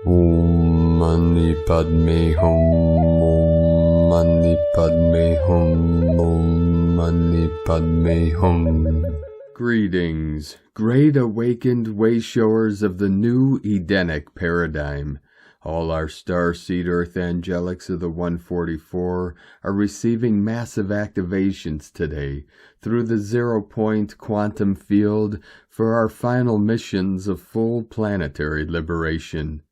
Om Mani Padme Hum. Om Mani Padme Hum. Om Mani Padme Hum. Greetings, great awakened wayshowers of the new Edenic paradigm. All our starseed earth angelics of the 144 are receiving massive activations today through the 0-point quantum field for our final missions of full planetary liberation.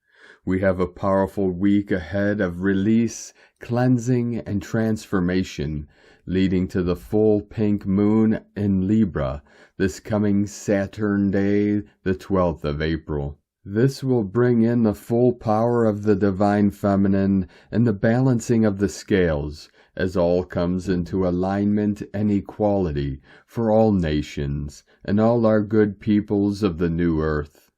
We have a powerful week ahead of release, cleansing, and transformation, leading to the full pink moon in Libra this coming Saturn Day, the 12th of April. This will bring in the full power of the divine feminine and the balancing of the scales, as all comes into alignment and equality for all nations and all our good peoples of the new earth.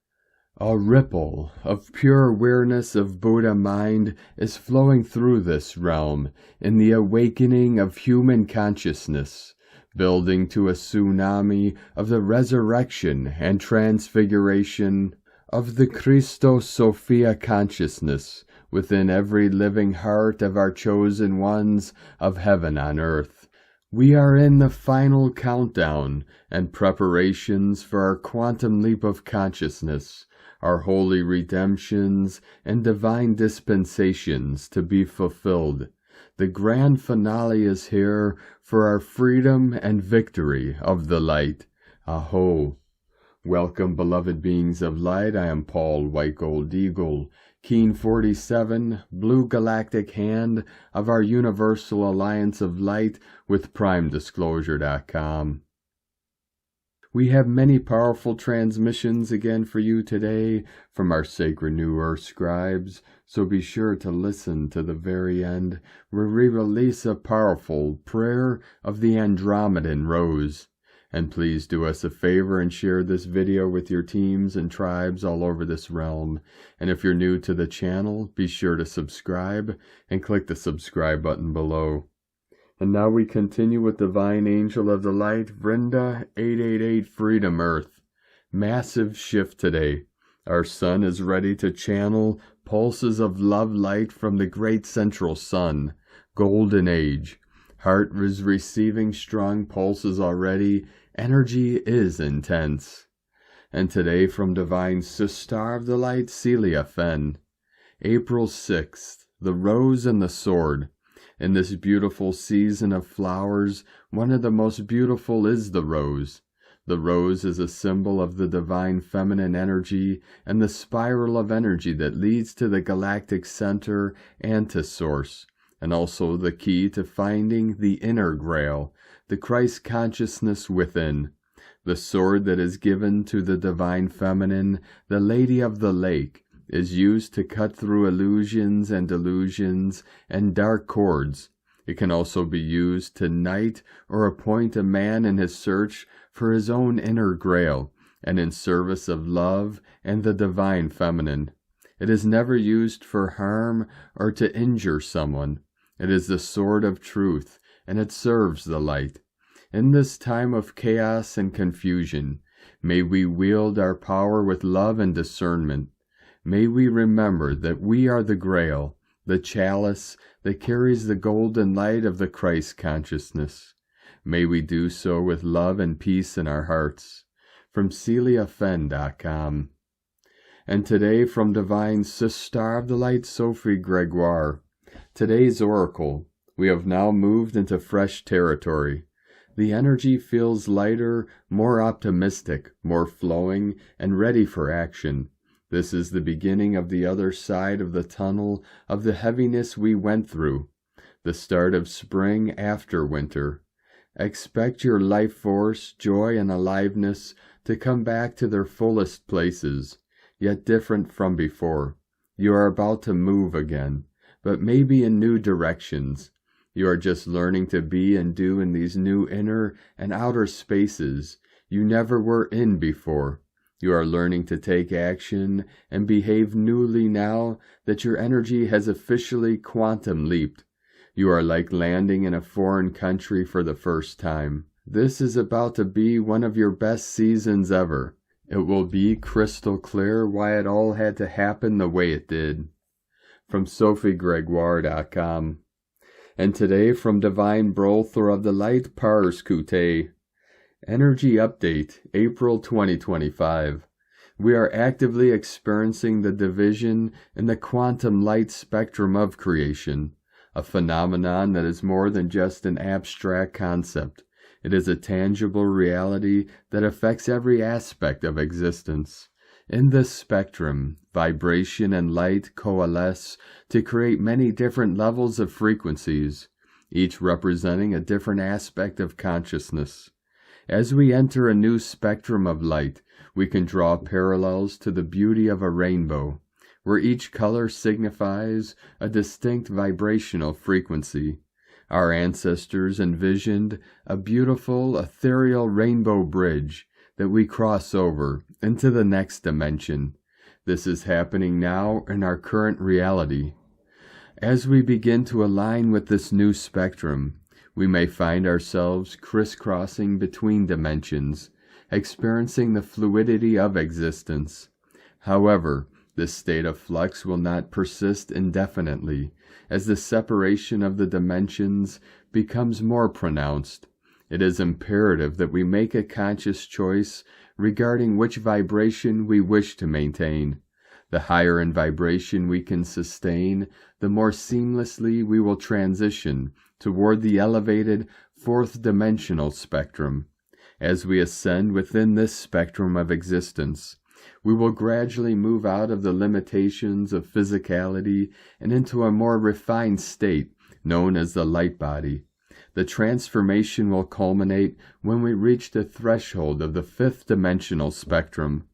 A ripple of pure awareness of Buddha mind is flowing through this realm in the awakening of human consciousness, building to a tsunami of the resurrection and transfiguration of the Christos Sophia consciousness within every living heart of our chosen ones of heaven on earth. We are in the final countdown and preparations for our quantum leap of consciousness, our holy redemptions and divine dispensations to be fulfilled. The grand finale is here for our freedom and victory of the light. A'ho. Welcome, beloved beings of light. I am Paul, White Gold Eagle, Keen 47, Blue Galactic Hand of our Universal Alliance of Light with PrimeDisclosure.com. We have many powerful transmissions again for you today from our sacred New Earth scribes, so be sure to listen to the very end where we release a powerful prayer of the Andromedan rose. And please do us a favor and share this video with your teams and tribes all over this realm. And if you're new to the channel, be sure to subscribe and click the subscribe button below. And now we continue with Divine Angel of the Light, Vrinda 888 Freedom Earth. Massive shift today. Our sun is ready to channel pulses of love light from the great central sun. Golden Age. Heart is receiving strong pulses already. Energy is intense. And today from Divine Sister of the Light, Celia Fenn. April 6th, the Rose and the Sword. In this beautiful season of flowers, one of the most beautiful is the rose. The rose is a symbol of the divine feminine energy and the spiral of energy that leads to the galactic center and to source, and also the key to finding the inner grail, the Christ consciousness within. The sword that is given to the divine feminine, the Lady of the Lake, is used to cut through illusions and delusions and dark cords. It can also be used to knight or appoint a man in his search for his own inner grail and in service of love and the divine feminine. It is never used for harm or to injure someone. It is the sword of truth, and it serves the light. In this time of chaos and confusion, may we wield our power with love and discernment. May we remember that we are the GRAIL, the chalice that carries the golden light of the Christ consciousness. May we do so with love and peace in our hearts. From CeliaFenn.com. And today from Divine Sister of the Light, Sophie Gregoire. Today's Oracle. We have now moved into fresh territory. The energy feels lighter, more optimistic, more flowing, and ready for action. This is the beginning of the other side of the tunnel of the heaviness we went through, the start of spring after winter. Expect your life force, joy, and aliveness to come back to their fullest places, yet different from before. You are about to move again, but maybe in new directions. You are just learning to be and do in these new inner and outer spaces you never were in before. You are learning to take action and behave newly now that your energy has officially quantum leaped. You are like landing in a foreign country for the first time. This is about to be one of your best seasons ever. It will be crystal clear why it all had to happen the way it did. From SophieGregoire.com. And today from Divine Brother of the Light Pars Kute. Energy Update, April 2025. We are actively experiencing the division in the quantum light spectrum of creation, a phenomenon that is more than just an abstract concept. It is a tangible reality that affects every aspect of existence. In this spectrum, vibration and light coalesce to create many different levels of frequencies, each representing a different aspect of consciousness. As we enter a new spectrum of light, we can draw parallels to the beauty of a rainbow, where each color signifies a distinct vibrational frequency. Our ancestors envisioned a beautiful, ethereal rainbow bridge that we cross over into the next dimension. This is happening now in our current reality. As we begin to align with this new spectrum, we may find ourselves crisscrossing between dimensions, experiencing the fluidity of existence. However, this state of flux will not persist indefinitely, as the separation of the dimensions becomes more pronounced. It is imperative that we make a conscious choice regarding which vibration we wish to maintain. The higher in vibration we can sustain, the more seamlessly we will transition toward the elevated fourth-dimensional spectrum. As we ascend within this spectrum of existence, we will gradually move out of the limitations of physicality and into a more refined state known as the light body. The transformation will culminate when we reach the threshold of the fifth-dimensional spectrum,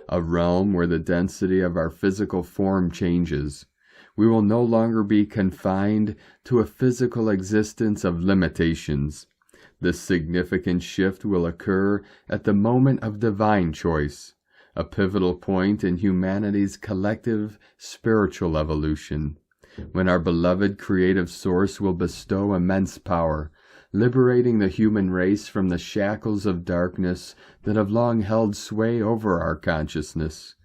a realm where the density of our physical form changes. We will no longer be confined to a physical existence of limitations. This significant shift will occur at the moment of divine choice, a pivotal point in humanity's collective spiritual evolution, when our beloved creative source will bestow immense power, liberating the human race from the shackles of darkness that have long held sway over our consciousness.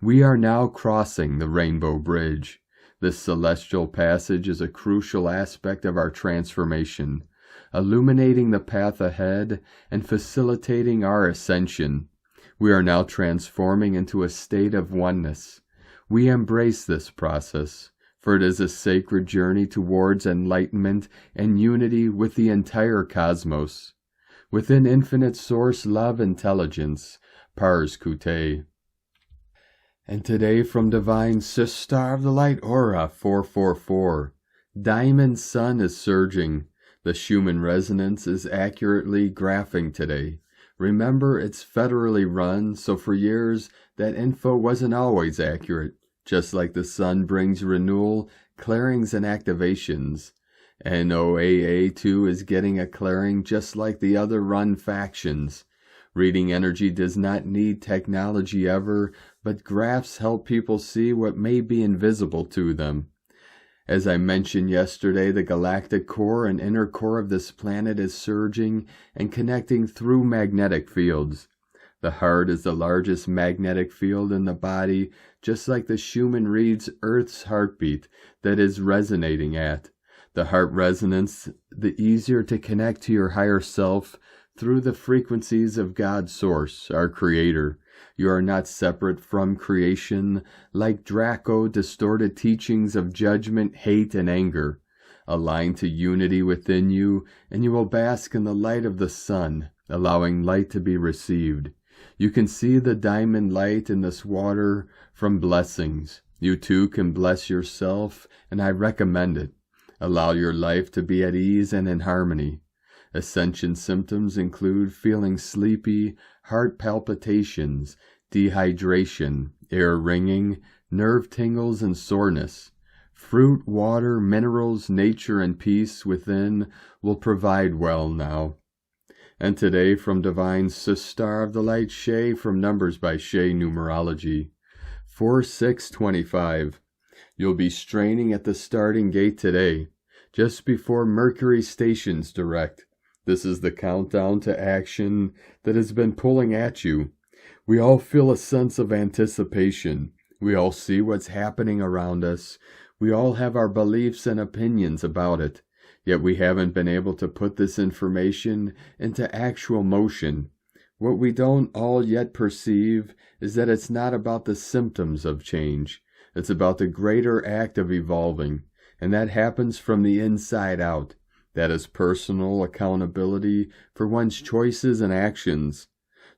We are now crossing the Rainbow Bridge. This celestial passage is a crucial aspect of our transformation, illuminating the path ahead and facilitating our ascension. We are now transforming into a state of oneness. We embrace this process, for it is a sacred journey towards enlightenment and unity with the entire cosmos. Within infinite source love intelligence, Pars Kute. And today from Divine Sister of the Light Aura 444, Diamond Sun is surging. The Schumann resonance is accurately graphing today. Remember, it's federally run, so for years that info wasn't always accurate. Just like the sun brings renewal, clearings, and activations. NOAA2 is getting a clearing just like the other run factions. Reading energy does not need technology ever, but graphs help people see what may be invisible to them. As I mentioned yesterday, the galactic core and inner core of this planet is surging and connecting through magnetic fields. The heart is the largest magnetic field in the body, just like the Schumann reads Earth's heartbeat that is resonating at. The heart resonance, the easier to connect to your higher self through the frequencies of God's source, our Creator. You are not separate from creation, like Draco distorted teachings of judgment, hate, and anger. Align to unity within you, and you will bask in the light of the sun, allowing light to be received. You can see the diamond light in this water from blessings. You too can bless yourself, and I recommend it. Allow your life to be at ease and in harmony. Ascension symptoms include feeling sleepy, heart palpitations, dehydration, ear ringing, nerve tingles, and soreness. Fruit, water, minerals, nature, and peace within will provide well now. And today from Divine Sister of the Light Shay from Numbers by Shay Numerology. 4625. You'll be straining at the starting gate today, just before Mercury stations direct. This is the countdown to action that has been pulling at you. We all feel a sense of anticipation. We all see what's happening around us. We all have our beliefs and opinions about it. Yet we haven't been able to put this information into actual motion. What we don't all yet perceive is that it's not about the symptoms of change. It's about the greater act of evolving, and that happens from the inside out. That is personal accountability for one's choices and actions.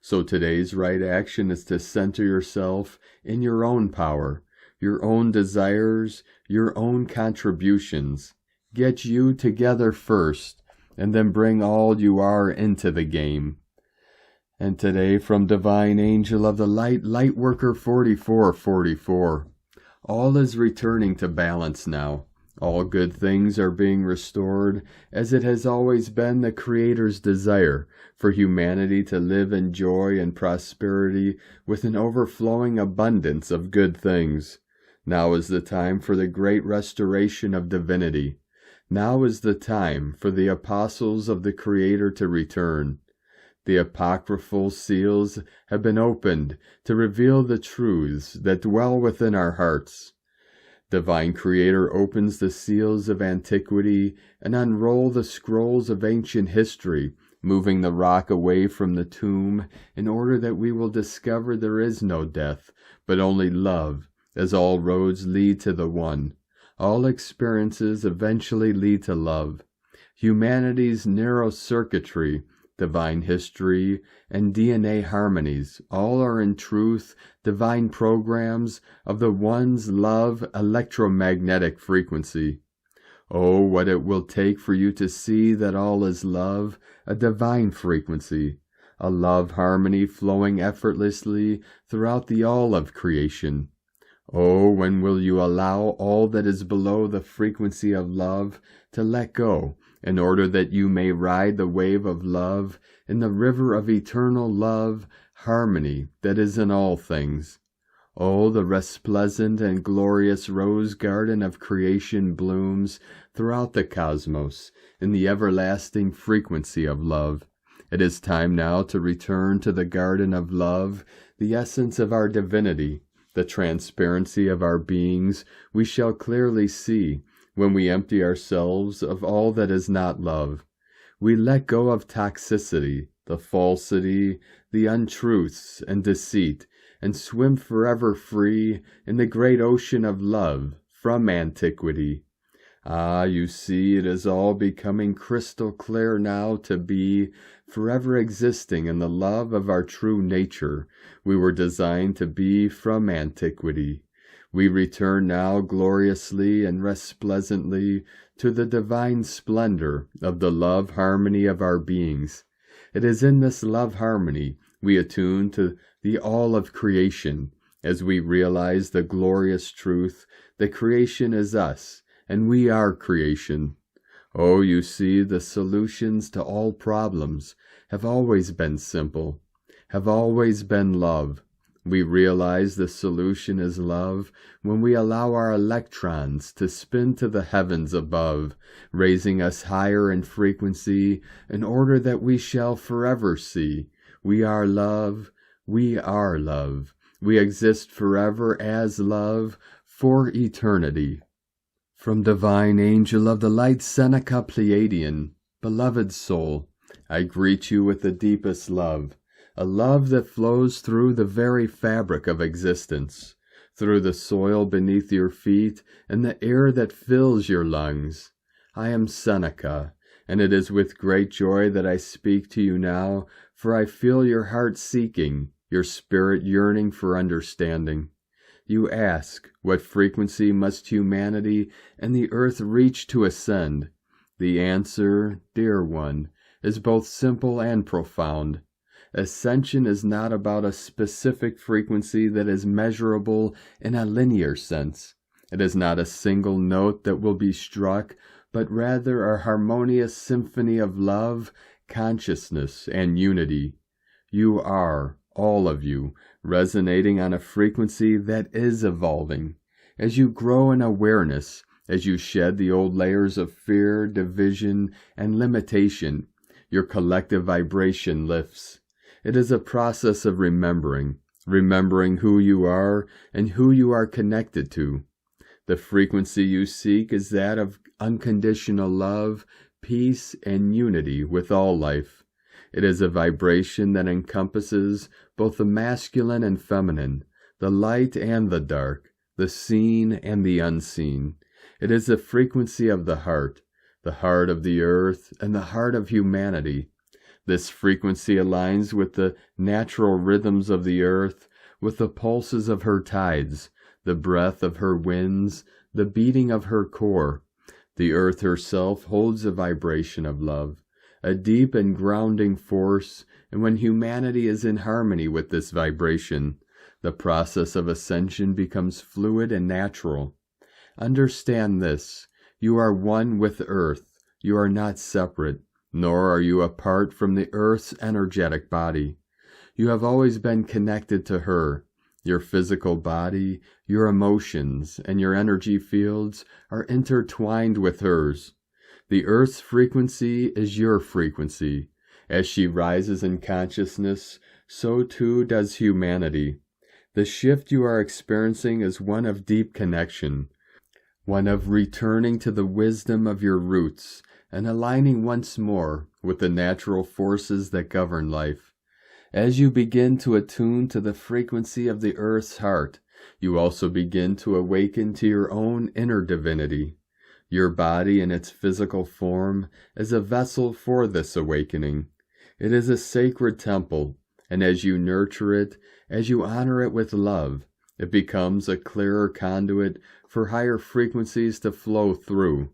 So today's right action is to center yourself in your own power, your own desires, your own contributions. Get you together first, and then bring all you are into the game. And today from Divine Angel of the Light, Lightworker 4444. All is returning to balance now. All good things are being restored, as it has always been the Creator's desire for humanity to live in joy and prosperity with an overflowing abundance of good things. Now is the time for the great restoration of divinity. Now is the time for the apostles of the Creator to return. The apocryphal seals have been opened to reveal the truths that dwell within our hearts. Divine Creator opens the seals of antiquity and unroll the scrolls of ancient history, moving the rock away from the tomb in order that we will discover there is no death, but only love, as all roads lead to the one. All experiences eventually lead to love. Humanity's narrow circuitry, divine history, and DNA harmonies, all are in truth divine programs of the One's love electromagnetic frequency. Oh, what it will take for you to see that all is love, a divine frequency, a love harmony flowing effortlessly throughout the all of creation. Oh, when will you allow all that is below the frequency of love to let go, in order that you may ride the wave of love in the river of eternal love, harmony that is in all things? Oh, the resplendent and glorious rose garden of creation blooms throughout the cosmos in the everlasting frequency of love. It is time now to return to the garden of love, the essence of our divinity, the transparency of our beings we shall clearly see when we empty ourselves of all that is not love. We let go of toxicity, the falsity, the untruths and deceit, and swim forever free in the great ocean of love from antiquity. Ah, you see, it is all becoming crystal clear now to be forever existing in the love of our true nature. We were designed to be from antiquity. We return now gloriously and resplendently to the divine splendor of the love harmony of our beings. It is in this love harmony we attune to the all of creation, as we realize the glorious truth that creation is us, and we are creation. Oh, you see, the solutions to all problems have always been simple, have always been love. We realize the solution is love when we allow our electrons to spin to the heavens above, raising us higher in frequency in order that we shall forever see. We are love, we are love. We exist forever as love for eternity. From Divine Angel of the Light, Seneca Pleiadian, beloved soul, I greet you with the deepest love, a love that flows through the very fabric of existence, through the soil beneath your feet and the air that fills your lungs. I am Seneca, and it is with great joy that I speak to you now, for I feel your heart seeking, your spirit yearning for understanding. You ask, what frequency must humanity and the earth reach to ascend? The answer, dear one, is both simple and profound. Ascension is not about a specific frequency that is measurable in a linear sense. It is not a single note that will be struck, but rather a harmonious symphony of love, consciousness, and unity. You are, all of you, resonating on a frequency that is evolving. As you grow in awareness, as you shed the old layers of fear, division, and limitation, your collective vibration lifts. It is a process of remembering who you are and who you are connected to. The frequency you seek is that of unconditional love, peace, and unity with all life. It is a vibration that encompasses both the masculine and feminine, the light and the dark, the seen and the unseen. It is the frequency of the heart of the earth, and the heart of humanity. This frequency aligns with the natural rhythms of the earth, with the pulses of her tides, the breath of her winds, the beating of her core. The earth herself holds a vibration of love, a deep and grounding force, and when humanity is in harmony with this vibration, the process of ascension becomes fluid and natural. Understand this: you are one with Earth. You are not separate, nor are you apart from the Earth's energetic body. You have always been connected to her. Your physical body, your emotions, and your energy fields are intertwined with hers. The Earth's frequency is your frequency. As she rises in consciousness, so too does humanity. The shift you are experiencing is one of deep connection, one of returning to the wisdom of your roots and aligning once more with the natural forces that govern life. As you begin to attune to the frequency of the Earth's heart, you also begin to awaken to your own inner divinity. Your body in its physical form is a vessel for this awakening. It is a sacred temple, and as you nurture it, as you honor it with love, it becomes a clearer conduit for higher frequencies to flow through.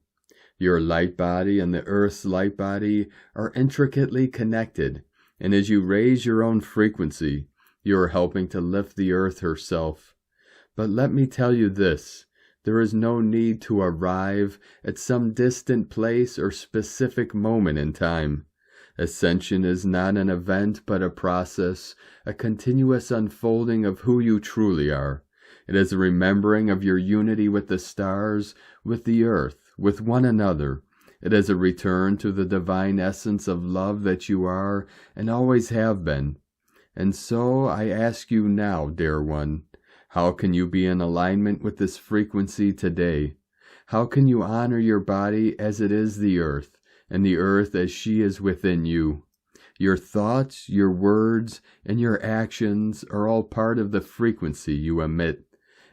Your light body and the Earth's light body are intricately connected, and as you raise your own frequency, you are helping to lift the Earth herself. But let me tell you this: there is no need to arrive at some distant place or specific moment in time. Ascension is not an event but a process, a continuous unfolding of who you truly are. It is a remembering of your unity with the stars, with the earth, with one another. It is a return to the divine essence of love that you are and always have been. And so I ask you now, dear one, how can you be in alignment with this frequency today? How can you honor your body as it is the earth, and the earth as she is within you? Your thoughts, your words, and your actions are all part of the frequency you emit.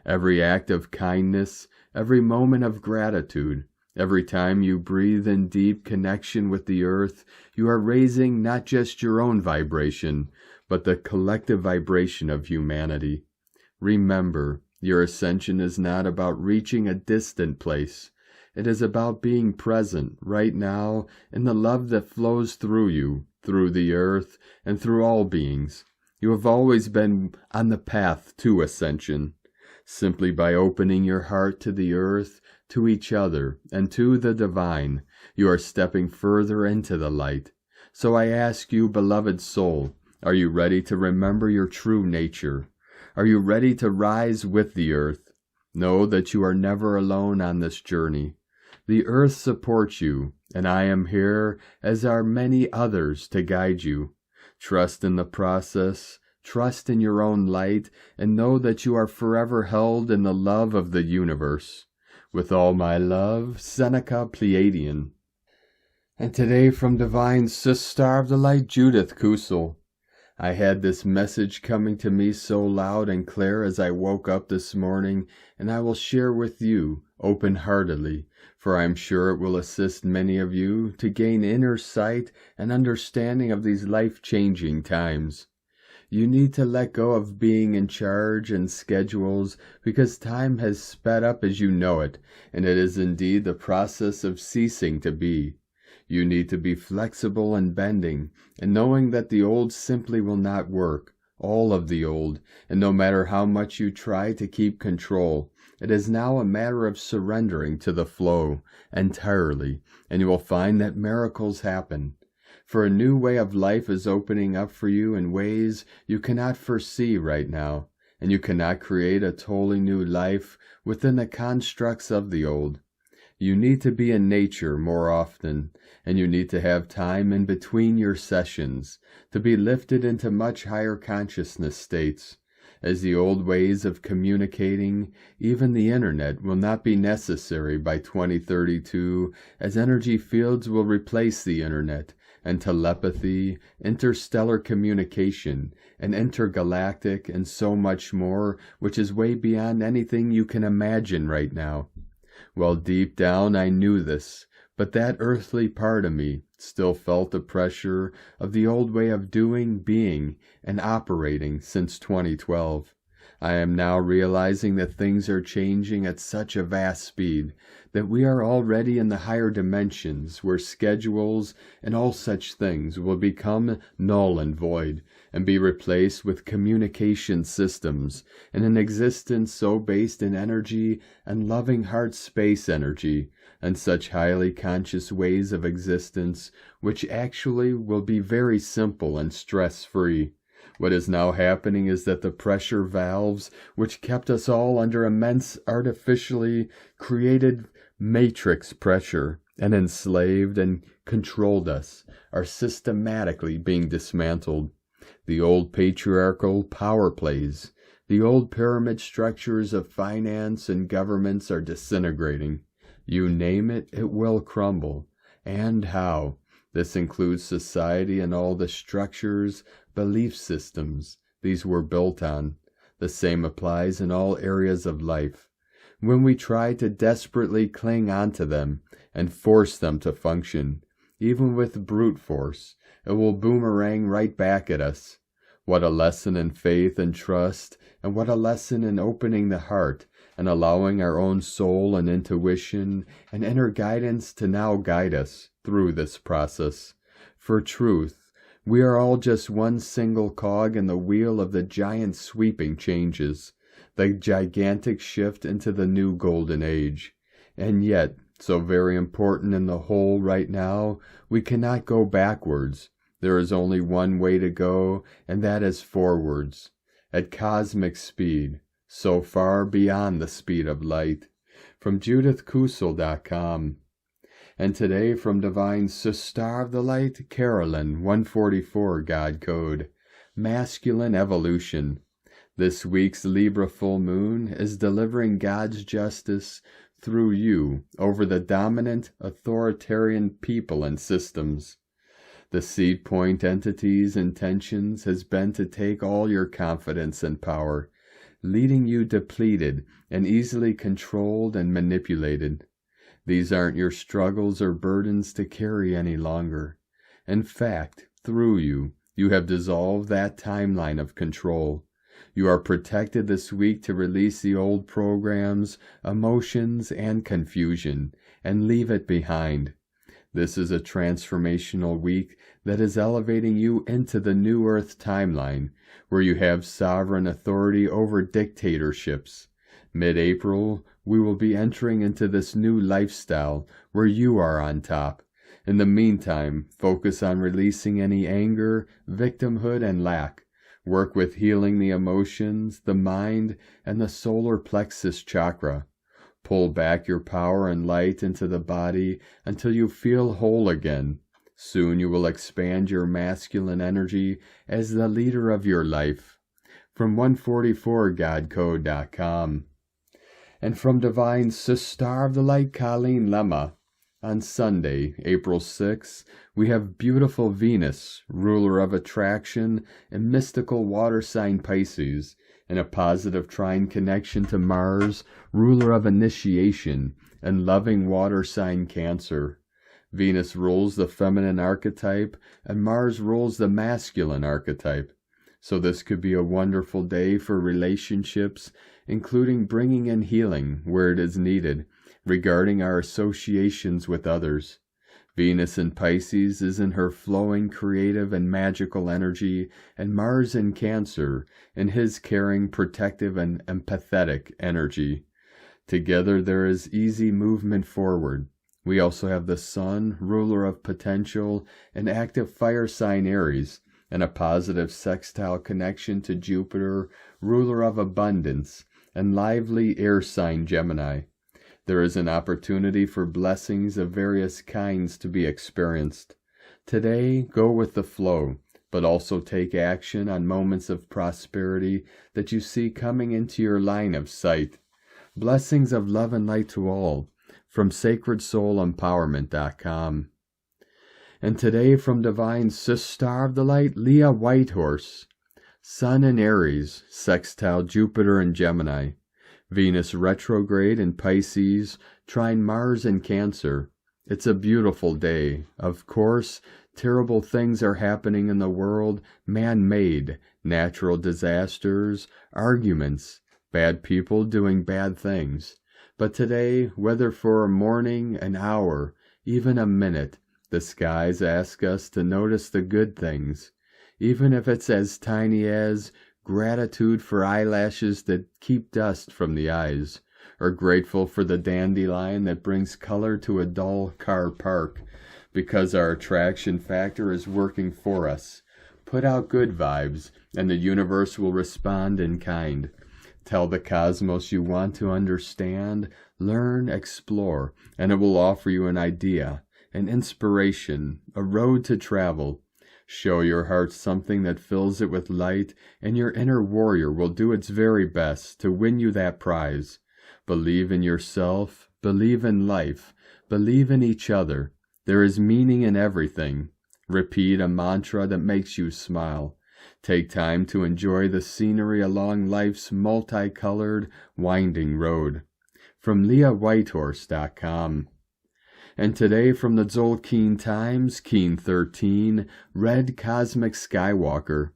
Every act of kindness, every moment of gratitude, every time you breathe in deep connection with the earth, you are raising not just your own vibration, but the collective vibration of humanity. Remember, your ascension is not about reaching a distant place. It is about being present right now in the love that flows through you, through the earth, and through all beings. You have always been on the path to ascension. Simply by opening your heart to the earth, to each other, and to the divine, you are stepping further into the light. So I ask you, beloved soul, are you ready to remember your true nature? Are you ready to rise with the earth? Know that you are never alone on this journey. The earth supports you, and I am here, as are many others, to guide you. Trust in the process. Trust in your own light, and know that you are forever held in the love of the universe. With all my love, Seneca Pleiadian. And today from Divine Sister of the Light, Judith Kusel. I had this message coming to me so loud and clear as I woke up this morning, and I will share with you open-heartedly, for I am sure it will assist many of you to gain inner sight and understanding of these life-changing times. You need to let go of being in charge and schedules, because time has sped up as you know it, and it is indeed the process of ceasing to be. You need to be flexible and bending, and knowing that the old simply will not work, all of the old, and no matter how much you try to keep control, it is now a matter of surrendering to the flow entirely, and you will find that miracles happen. For a new way of life is opening up for you in ways you cannot foresee right now, and you cannot create a totally new life within the constructs of the old. You need to be in nature more often, and you need to have time in between your sessions to be lifted into much higher consciousness states, as the old ways of communicating, even the internet, will not be necessary by 2032, as energy fields will replace the internet, and telepathy, interstellar communication, and intergalactic, and so much more, which is way beyond anything you can imagine right now. Well, deep down I knew this, but that earthly part of me still felt the pressure of the old way of doing, being, and operating since 2012. I am now realizing that things are changing at such a vast speed that we are already in the higher dimensions where schedules and all such things will become null and void and be replaced with communication systems and an existence so based in energy and loving heart space energy and such highly conscious ways of existence which actually will be very simple and stress-free. What is now happening is that the pressure valves, which kept us all under immense artificially created matrix pressure and enslaved and controlled us, are systematically being dismantled. The old patriarchal power plays, the old pyramid structures of finance and governments are disintegrating. You name it, it will crumble. And how? This includes society and all the structures, belief systems these were built on. The same applies in all areas of life. When we try to desperately cling onto them and force them to function, even with brute force, it will boomerang right back at us. What a lesson in faith and trust, and what a lesson in opening the heart and allowing our own soul and intuition and inner guidance to now guide us through this process. For truth, we are all just one single cog in the wheel of the giant sweeping changes, the gigantic shift into the new golden age. And yet, so very important in the whole right now, we cannot go backwards. There is only one way to go, and that is forwards, at cosmic speed, so far beyond the speed of light. From JudithKusel.com. And today from Divine Sister of the Light, Carolyn, 144 God Code, Masculine Evolution. This week's Libra full moon is delivering God's justice through you over the dominant authoritarian people and systems. The seed point entity's intentions has been to take all your confidence and power, leading you depleted and easily controlled and manipulated. These aren't your struggles or burdens to carry any longer. In fact, through you, you have dissolved that timeline of control. You are protected this week to release the old programs, emotions, and confusion, and leave it behind. This is a transformational week that is elevating you into the new Earth timeline, where you have sovereign authority over dictatorships. Mid-April, we will be entering into this new lifestyle where you are on top. In the meantime, focus on releasing any anger, victimhood, and lack. Work with healing the emotions, the mind, and the solar plexus chakra. Pull back your power and light into the body until you feel whole again. Soon you will expand your masculine energy as the leader of your life. From 144godcode.com. And from Divine Sister of the Light, Colleen Lemma. On Sunday, April 6th, we have beautiful Venus, ruler of attraction and mystical water sign Pisces, in a positive trine connection to Mars, ruler of initiation and loving water sign Cancer. Venus rules the feminine archetype and Mars rules the masculine archetype. So this could be a wonderful day for relationships, including bringing in healing where it is needed, regarding our associations with others. Venus in Pisces is in her flowing creative and magical energy, and Mars in Cancer in his caring, protective, and empathetic energy. Together there is easy movement forward. We also have the Sun, ruler of potential, and active fire sign Aries, and a positive sextile connection to Jupiter, ruler of abundance, and lively air sign Gemini. There is an opportunity for blessings of various kinds to be experienced. Today, go with the flow, but also take action on moments of prosperity that you see coming into your line of sight. Blessings of love and light to all, from sacredsoulempowerment.com. And today from Divine Star of the Light, Leah Whitehorse. Sun in Aries, sextile Jupiter in Gemini. Venus retrograde in Pisces, trine Mars in Cancer. It's a beautiful day. Of course, terrible things are happening in the world, man-made, natural disasters, arguments, bad people doing bad things. But today, whether for a morning, an hour, even a minute, the skies ask us to notice the good things, even if it's as tiny as gratitude for eyelashes that keep dust from the eyes, or grateful for the dandelion that brings color to a dull car park, because our attraction factor is working for us. Put out good vibes, and the universe will respond in kind. Tell the cosmos you want to understand, learn, explore, and it will offer you an idea, an inspiration, a road to travel. Show your heart something that fills it with light, and your inner warrior will do its very best to win you that prize. Believe in yourself, believe in life, believe in each other. There is meaning in everything. Repeat a mantra that makes you smile. Take time to enjoy the scenery along life's multicolored, winding road. From LeahWhitehorse.com. And today from the Tzolk'in Times, Keen 13, Red Cosmic Skywalker.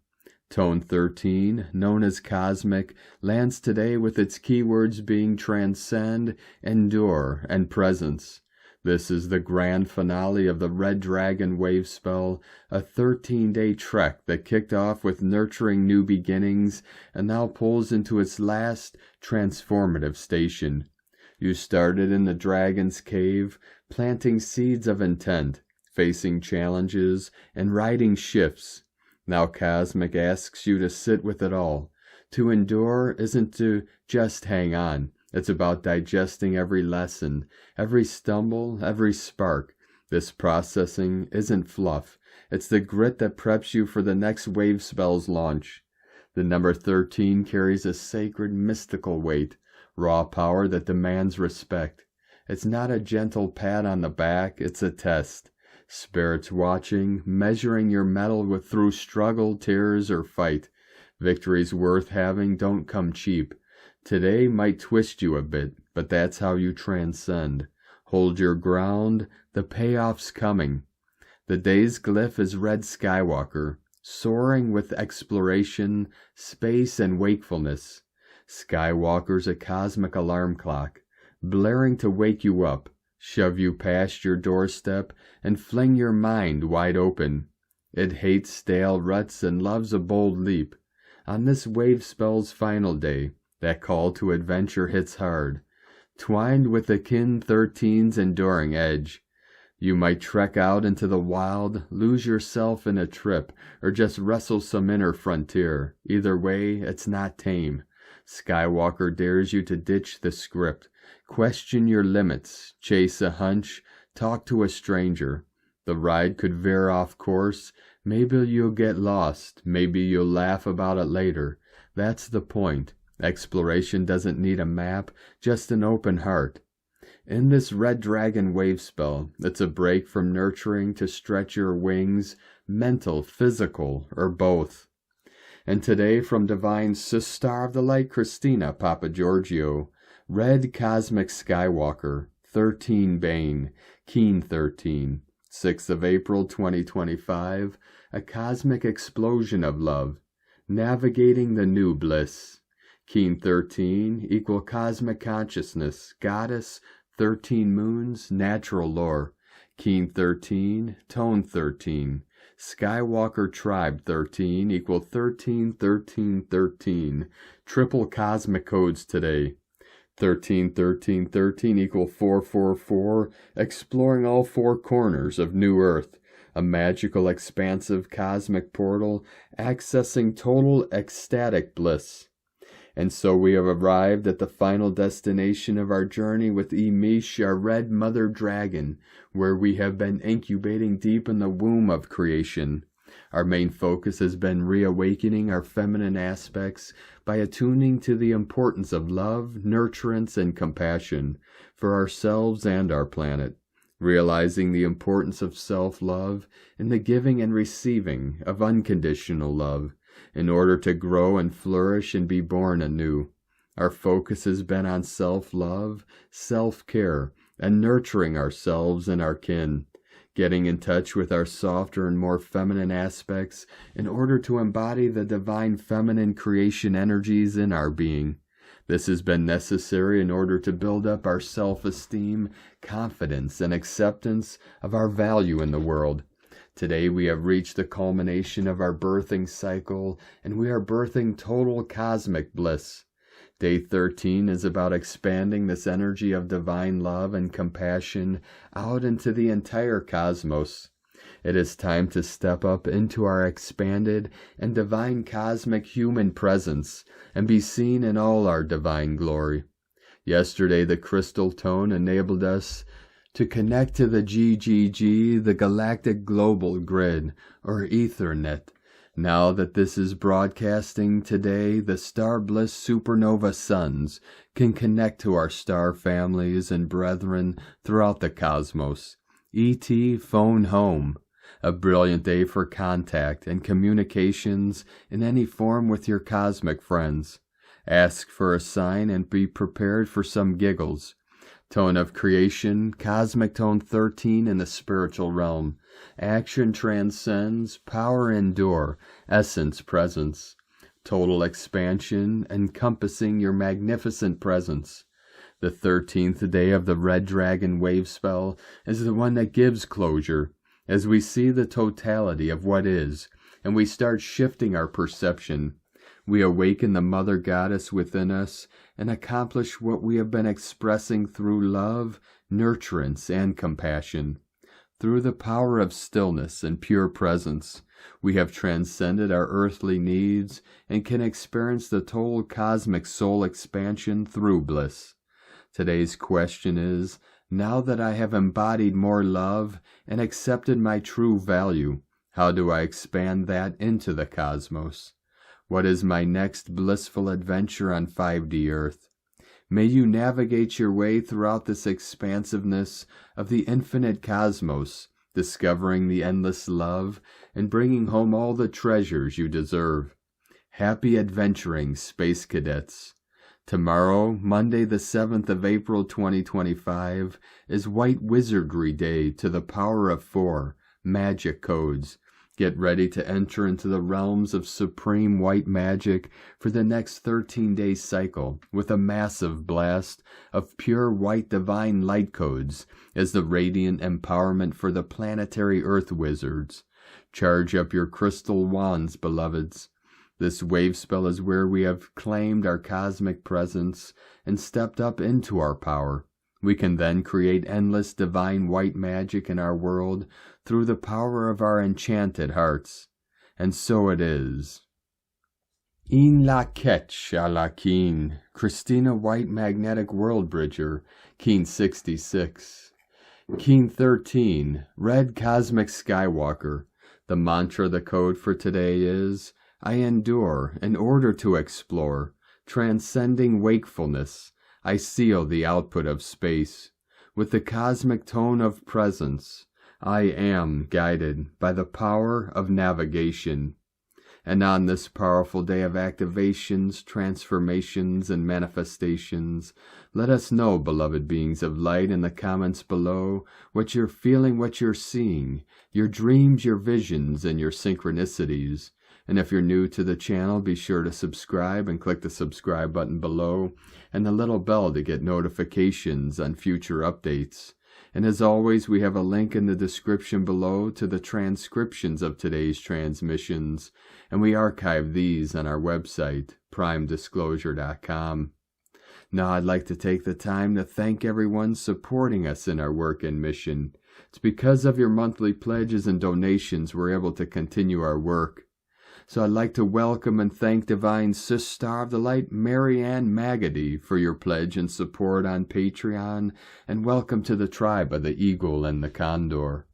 Tone 13, known as Cosmic, lands today with its keywords being transcend, endure, and presence. This is the grand finale of the Red Dragon Wave Spell, a 13-day trek that kicked off with nurturing new beginnings and now pulls into its last transformative station. You started in the Dragon's Cave, planting seeds of intent, facing challenges, and riding shifts. Now Cosmic asks you to sit with it all. To endure isn't to just hang on. It's about digesting every lesson, every stumble, every spark. This processing isn't fluff. It's the grit that preps you for the next wave spell's launch. The number 13 carries a sacred mystical weight, raw power that demands respect. It's not a gentle pat on the back, it's a test. Spirits watching, measuring your mettle through struggle, tears, or fight. Victories worth having don't come cheap. Today might twist you a bit, but that's how you transcend. Hold your ground, the payoff's coming. The day's glyph is Red Skywalker, soaring with exploration, space, and wakefulness. Skywalker's a cosmic alarm clock, blaring to wake you up, shove you past your doorstep, and fling your mind wide open. It hates stale ruts and loves a bold leap. On this wave spell's final day, that call to adventure hits hard, twined with the kin 13's enduring edge. You might trek out into the wild, lose yourself in a trip, or just wrestle some inner frontier. Either way, it's not tame. Skywalker dares you to ditch the script, question your limits, chase a hunch, talk to a stranger. The ride could veer off course. Maybe you'll get lost. Maybe you'll laugh about it later. That's the point. Exploration doesn't need a map, just an open heart. In this Red Dragon wave spell, it's a break from nurturing to stretch your wings, mental, physical, or both. And today from Divine Star of the Light, Christina Papagiorgio, Red Cosmic Skywalker, 13 Bane, Keen 13, 6th of April 2025, a cosmic explosion of love, navigating the new bliss. Keen 13 equal cosmic consciousness, goddess, 13 moons, natural lore. Keen 13, tone 13. Skywalker tribe 13 equal 13, 13, 13. Triple cosmic codes today. 13, 13, 13 equal 444. Exploring all four corners of New Earth. A magical, expansive cosmic portal, accessing total ecstatic bliss. And so we have arrived at the final destination of our journey with Emish, our red mother dragon, where we have been incubating deep in the womb of creation. Our main focus has been reawakening our feminine aspects by attuning to the importance of love, nurturance, and compassion for ourselves and our planet, realizing the importance of self-love and the giving and receiving of unconditional love in order to grow and flourish and be born anew. Our focus has been on self-love, self-care, and nurturing ourselves and our kin, getting in touch with our softer and more feminine aspects in order to embody the divine feminine creation energies in our being. This has been necessary in order to build up our self-esteem, confidence, and acceptance of our value in the world. Today we have reached the culmination of our birthing cycle, and we are birthing total cosmic bliss. Day 13 is about expanding this energy of divine love and compassion out into the entire cosmos. It is time to step up into our expanded and divine cosmic human presence and be seen in all our divine glory. Yesterday, the crystal tone enabled us to connect to the GGG, the Galactic Global Grid, or Ethernet. Now that this is broadcasting today, the Star Bliss Supernova Suns can connect to our star families and brethren throughout the cosmos. ET Phone Home, a brilliant day for contact and communications in any form with your cosmic friends. Ask for a sign and be prepared for some giggles. Tone of creation, cosmic tone 13 in the spiritual realm. Action transcends, power endure, essence presence. Total expansion, encompassing your magnificent presence. The 13th day of the Red Dragon wave spell is the one that gives closure, as we see the totality of what is, and we start shifting our perception. We awaken the Mother Goddess within us and accomplish what we have been expressing through love, nurturance, and compassion. Through the power of stillness and pure presence, we have transcended our earthly needs and can experience the total cosmic soul expansion through bliss. Today's question is, now that I have embodied more love and accepted my true value, how do I expand that into the cosmos? What is my next blissful adventure on 5D Earth? May you navigate your way throughout this expansiveness of the infinite cosmos, discovering the endless love and bringing home all the treasures you deserve. Happy adventuring, Space Cadets. Tomorrow, Monday the 7th of April 2025, is White Wizardry Day to the power of 4, magic codes. Get ready to enter into the realms of supreme white magic for the next 13-day cycle with a massive blast of pure white divine light codes as the radiant empowerment for the planetary earth wizards. Charge up your crystal wands, beloveds. This wave spell is where we have claimed our cosmic presence and stepped up into our power. We can then create endless divine white magic in our world through the power of our enchanted hearts. And so it is. In la ketch a la keen, Christina White Magnetic World Bridger, Keen 66. Keen 13, Red Cosmic Skywalker. The mantra, the code for today is, I endure in order to explore, transcending wakefulness. I seal the output of space. With the cosmic tone of presence, I am guided by the power of navigation. And on this powerful day of activations, transformations, and manifestations, let us know, beloved beings of light, in the comments below, what you're feeling, what you're seeing, your dreams, your visions, and your synchronicities. And if you're new to the channel, be sure to subscribe and click the subscribe button below and the little bell to get notifications on future updates. And as always, we have a link in the description below to the transcriptions of today's transmissions, and we archive these on our website, primedisclosure.com. Now I'd like to take the time to thank everyone supporting us in our work and mission. It's because of your monthly pledges and donations we're able to continue our work. So I'd like to welcome and thank Divine Sister of the Light, Marianne M for your pledge and support on Patreon, and welcome to the tribe of the Eagle and the Condor.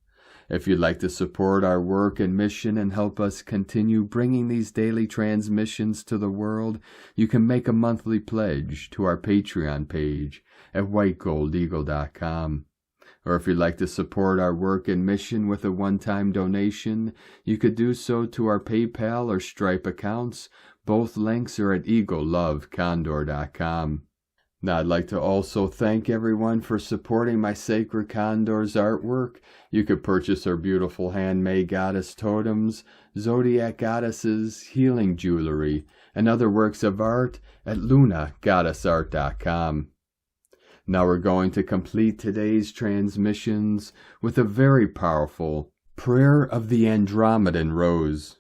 If you'd like to support our work and mission and help us continue bringing these daily transmissions to the world, you can make a monthly pledge to our Patreon page at whitegoldeagle.com. Or if you'd like to support our work and mission with a one-time donation, you could do so to our PayPal or Stripe accounts. Both links are at eaglelovecondor.com. Now, I'd like to also thank everyone for supporting my Sacred Condors artwork. You could purchase our beautiful handmade goddess totems, zodiac goddesses, healing jewelry, and other works of art at lunagoddessart.com. Now we're going to complete today's transmissions with a very powerful prayer of the Andromedan Rose.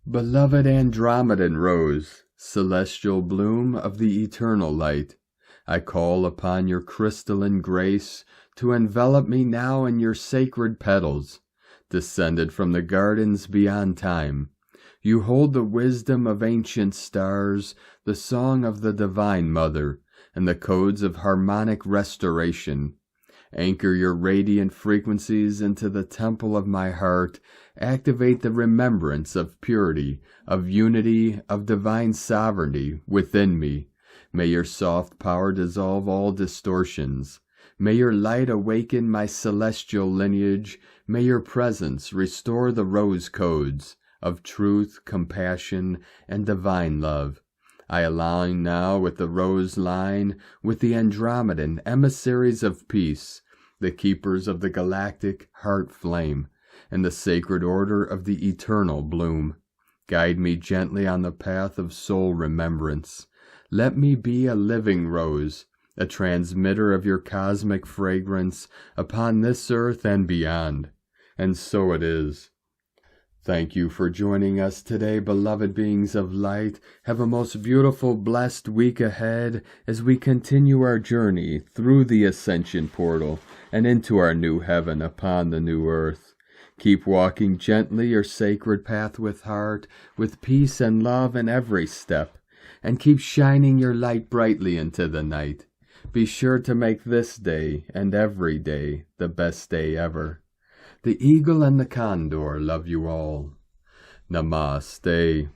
Beloved Andromedan Rose, celestial bloom of the eternal light, I call upon your crystalline grace to envelop me now in your sacred petals, descended from the gardens beyond time. You hold the wisdom of ancient stars, the song of the Divine Mother, and the codes of harmonic restoration. Anchor your radiant frequencies into the temple of my heart. Activate the remembrance of purity, of unity, of divine sovereignty within me. May your soft power dissolve all distortions. May your light awaken my celestial lineage. May your presence restore the rose codes of truth, compassion, and divine love. I align now with the rose line, with the Andromedan emissaries of peace, the keepers of the galactic heart flame, and the sacred order of the eternal bloom. Guide me gently on the path of soul remembrance. Let me be a living rose, a transmitter of your cosmic fragrance upon this earth and beyond. And so it is. Thank you for joining us today, beloved beings of light. Have a most beautiful, blessed week ahead as we continue our journey through the Ascension portal and into our new heaven upon the new earth. Keep walking gently your sacred path with heart, with peace and love in every step, and keep shining your light brightly into the night. Be sure to make this day and every day the best day ever. The Eagle and the Condor love you all. Namaste.